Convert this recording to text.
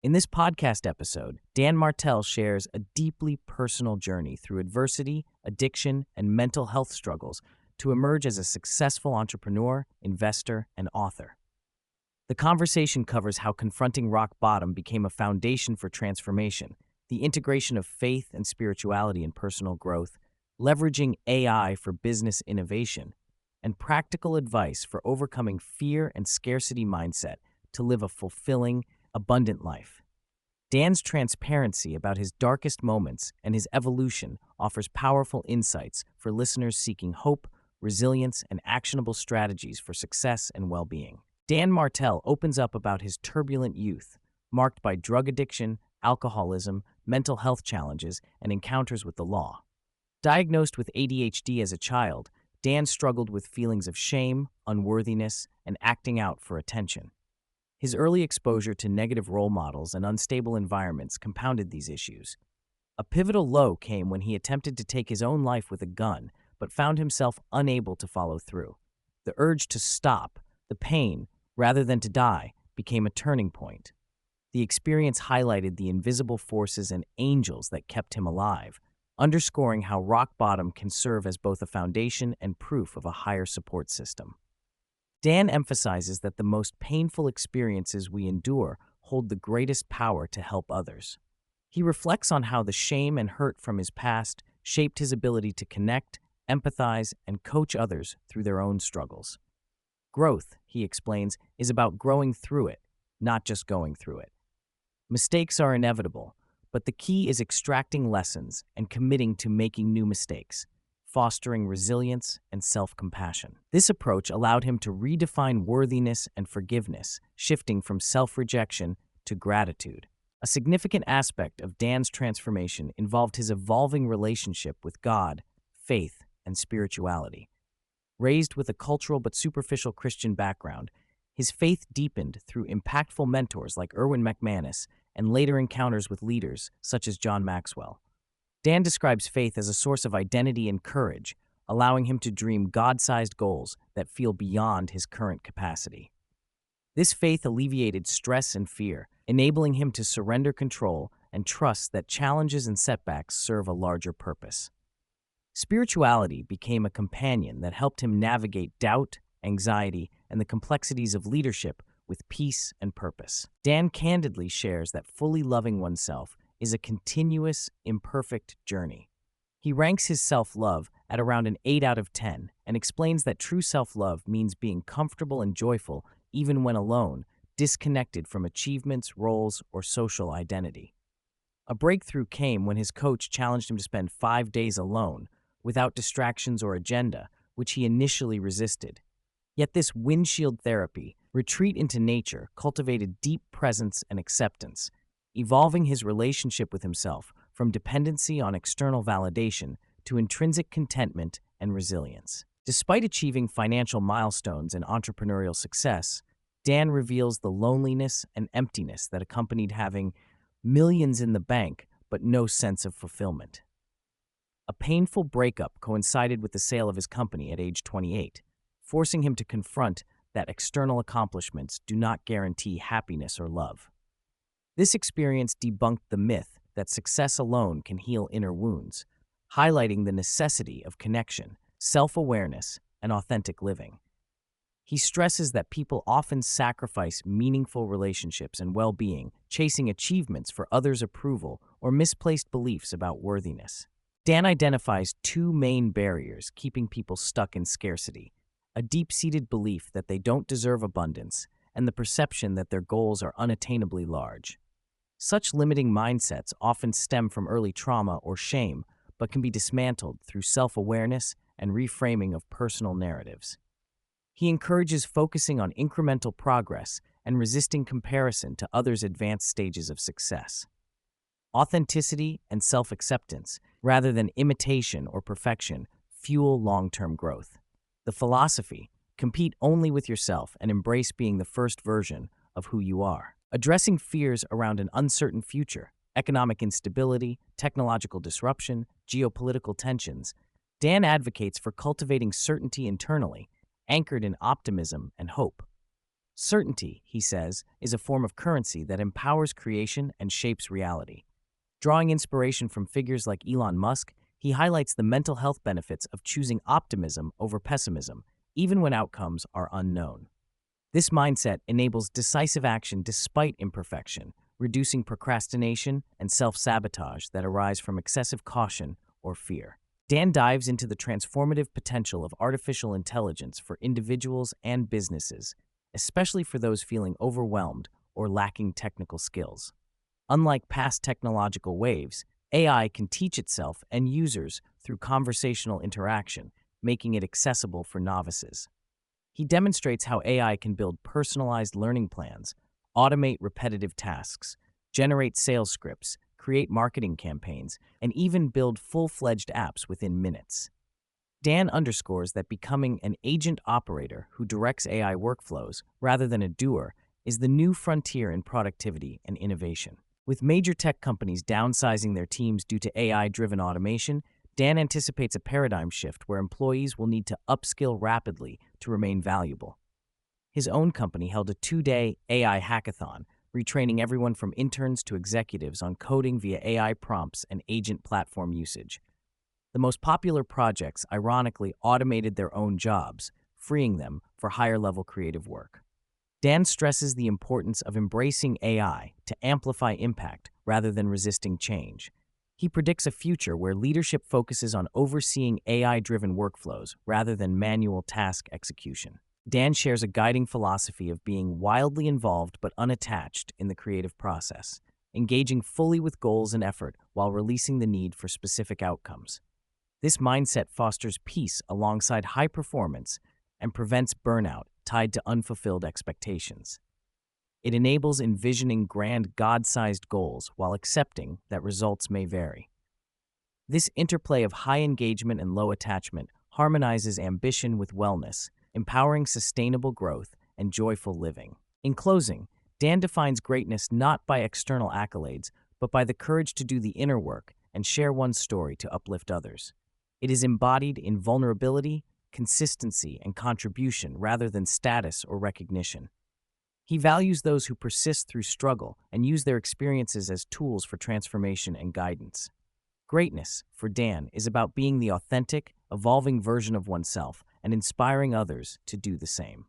In this podcast episode, Dan Martell shares a deeply personal journey through adversity, addiction, and mental health struggles to emerge as a successful entrepreneur, investor, and author. The conversation covers how confronting rock bottom became a foundation for transformation, the integration of faith and spirituality in personal growth, leveraging AI for business innovation, and practical advice for overcoming fear and scarcity mindset to live a fulfilling, abundant life. Dan's transparency about his darkest moments and his evolution offers powerful insights for listeners seeking hope, resilience, and actionable strategies for success and well-being. Dan Martell opens up about his turbulent youth, marked by drug addiction, alcoholism, mental health challenges, and encounters with the law. Diagnosed with ADHD as a child, Dan struggled with feelings of shame, unworthiness, and acting out for attention. His early exposure to negative role models and unstable environments compounded these issues. A pivotal low came when he attempted to take his own life with a gun, but found himself unable to follow through. The urge to stop, the pain, rather than to die, became a turning point. The experience highlighted the invisible forces and angels that kept him alive, underscoring how rock bottom can serve as both a foundation and proof of a higher support system. Dan emphasizes that the most painful experiences we endure hold the greatest power to help others. He reflects on how the shame and hurt from his past shaped his ability to connect, empathize, and coach others through their own struggles. Growth, he explains, is about growing through it, not just going through it. Mistakes are inevitable, but the key is extracting lessons and committing to making new mistakes, fostering resilience and self-compassion. This approach allowed him to redefine worthiness and forgiveness, shifting from self-rejection to gratitude. A significant aspect of Dan's transformation involved his evolving relationship with God, faith, and spirituality. Raised with a cultural but superficial Christian background, his faith deepened through impactful mentors like Erwin McManus and later encounters with leaders such as John Maxwell. Dan describes faith as a source of identity and courage, allowing him to dream God-sized goals that feel beyond his current capacity. This faith alleviated stress and fear, enabling him to surrender control and trust that challenges and setbacks serve a larger purpose. Spirituality became a companion that helped him navigate doubt, anxiety, and the complexities of leadership with peace and purpose. Dan candidly shares that fully loving oneself is a continuous, imperfect journey. He ranks his self-love at around an 8 out of 10 and explains that true self-love means being comfortable and joyful even when alone, disconnected from achievements, roles, or social identity. A breakthrough came when his coach challenged him to spend 5 days alone, without distractions or agenda, which he initially resisted. Yet this windshield therapy, retreat into nature, cultivated deep presence and acceptance, evolving his relationship with himself from dependency on external validation to intrinsic contentment and resilience. Despite achieving financial milestones and entrepreneurial success, Dan reveals the loneliness and emptiness that accompanied having millions in the bank but no sense of fulfillment. A painful breakup coincided with the sale of his company at age 28, forcing him to confront that external accomplishments do not guarantee happiness or love. This experience debunked the myth that success alone can heal inner wounds, highlighting the necessity of connection, self-awareness, and authentic living. He stresses that people often sacrifice meaningful relationships and well-being, chasing achievements for others' approval or misplaced beliefs about worthiness. Dan identifies 2 main barriers keeping people stuck in scarcity: a deep-seated belief that they don't deserve abundance and the perception that their goals are unattainably large. Such limiting mindsets often stem from early trauma or shame, but can be dismantled through self-awareness and reframing of personal narratives. He encourages focusing on incremental progress and resisting comparison to others' advanced stages of success. Authenticity and self-acceptance, rather than imitation or perfection, fuel long-term growth. The philosophy, compete only with yourself and embrace being the first version of who you are. Addressing fears around an uncertain future, economic instability, technological disruption, geopolitical tensions, Dan advocates for cultivating certainty internally, anchored in optimism and hope. Certainty, he says, is a form of currency that empowers creation and shapes reality. Drawing inspiration from figures like Elon Musk, he highlights the mental health benefits of choosing optimism over pessimism, even when outcomes are unknown. This mindset enables decisive action despite imperfection, reducing procrastination and self-sabotage that arise from excessive caution or fear. Dan dives into the transformative potential of artificial intelligence for individuals and businesses, especially for those feeling overwhelmed or lacking technical skills. Unlike past technological waves, AI can teach itself and users through conversational interaction, making it accessible for novices. He demonstrates how AI can build personalized learning plans, automate repetitive tasks, generate sales scripts, create marketing campaigns, and even build full-fledged apps within minutes. Dan underscores that becoming an agent operator who directs AI workflows rather than a doer is the new frontier in productivity and innovation. With major tech companies downsizing their teams due to AI-driven automation, Dan anticipates a paradigm shift where employees will need to upskill rapidly to remain valuable. His own company held a 2-day AI hackathon, retraining everyone from interns to executives on coding via AI prompts and agent platform usage. The most popular projects ironically automated their own jobs, freeing them for higher-level creative work. Dan stresses the importance of embracing AI to amplify impact rather than resisting change. He predicts a future where leadership focuses on overseeing AI-driven workflows rather than manual task execution. Dan shares a guiding philosophy of being wildly involved but unattached in the creative process, engaging fully with goals and effort while releasing the need for specific outcomes. This mindset fosters peace alongside high performance and prevents burnout tied to unfulfilled expectations. It enables envisioning grand God-sized goals while accepting that results may vary. This interplay of high engagement and low attachment harmonizes ambition with wellness, empowering sustainable growth and joyful living. In closing, Dan defines greatness not by external accolades, but by the courage to do the inner work and share one's story to uplift others. It is embodied in vulnerability, consistency, and contribution rather than status or recognition. He values those who persist through struggle and use their experiences as tools for transformation and guidance. Greatness, for Dan, is about being the authentic, evolving version of oneself and inspiring others to do the same.